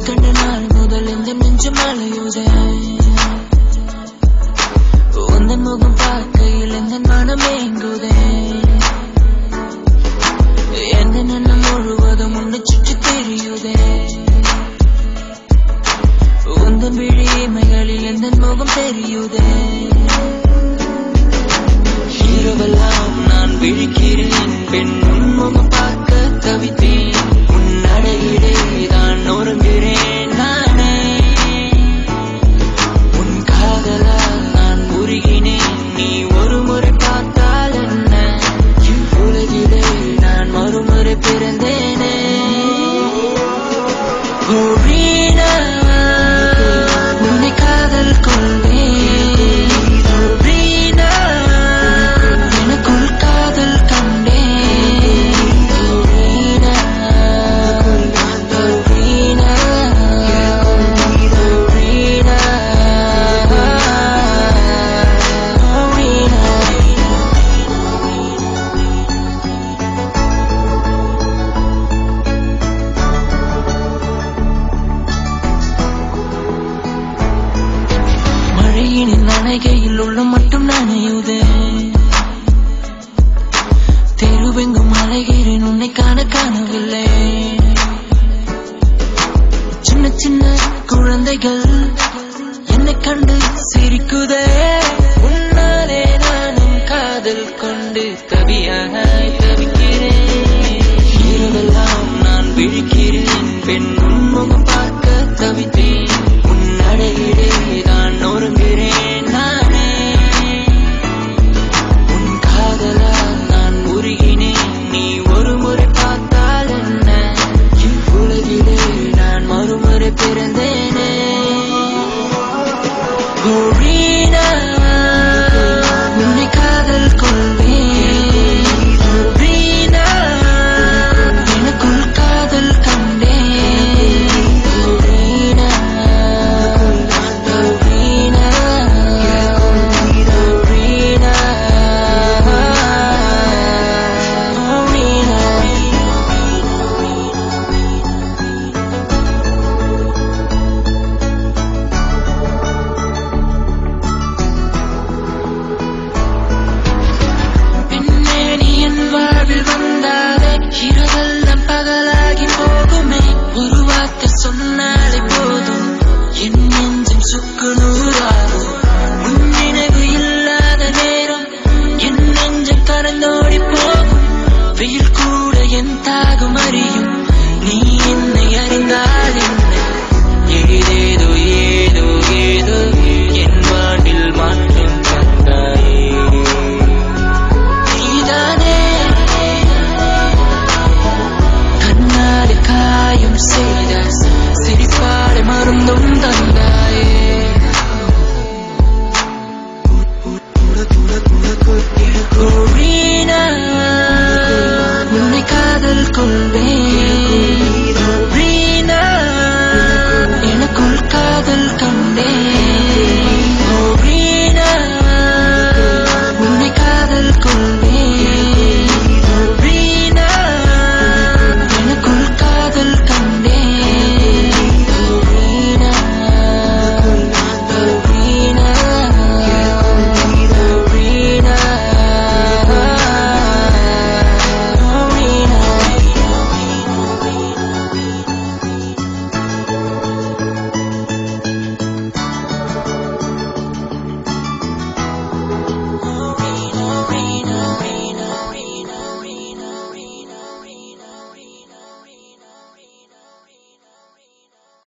கண்ட நாள் முதல் இந்த நெஞ்சு மலையுதே உந்தன் முகம் பார்க்கையில் இந்த மனம் ஏங்குதே எந்த எண்ணம் முழுவதும் உன்னை சுற்றி தெரியுதே உந்தன் விழிமைகளில் இந்த முகம் தெரியுதே இரவெல்லாம் நான் விழிக்கிறேன் பெண் உன் முகம் பார்க்க தவித்தேன் உன் அடையிலே தான் நொறுங்குகிறேன் நானே உன் காதலால் நான் உருகினேன் நீ ஒரு முறை பார்த்தால் என்ன இவ்வுலகிலே நான் மறுமுறை பிறந்தேனே வீணா உன்னை காதல் கொள்வேன் நனைகையில் உள்ள மட்டும் நனையுதே தெருவெங்கும் அலைகிறேன் உன்னை காணவில்லை சின்ன சின்ன குழந்தைகள் என்னை கண்டு சிரிக்குதே உன்னாலே நானும் காதல் கொண்டு தவிக்கிறேன் இரவெல்லாம் நான் விழிக்கிறேன் பெண் உன் முகம் பார்க்க தவித்தேன் உன் அடையிலே தான் நொறுங்குகிறேன் நானே உன் காதலால் நான் உருகினேன் நீ ஒரு முறை பார்த்தால் என்ன இவ்வுலகிலே நான் மறுமுறை பிறந்தேனே வீணா உன்னை காதல் கொள்வேன் வீணா எனக்குள் காதல் இரவெல்லாம் பகலாகி போகுமே ஒரு வார்த்தை சொன்னாலே போதும் என் நெஞ்சம் சுக்கு நூறாகும் உன் நினைவு இல்லாத நேரம் என் நெஞ்சம் கரந்தோடி போகும் வெயில் கூட என் தாகம் அறியும் நீ என்னை அறிந்தால் என்ன ஏதேதோ ஏதோ ஏதோ என் வானில் மாற்றம் தந்தாயே நீதானே காயம் செய்த சிரிப்பாடு மருந்தும் தந்தாயே வீணா உன்னை காதல் கொள்வேன்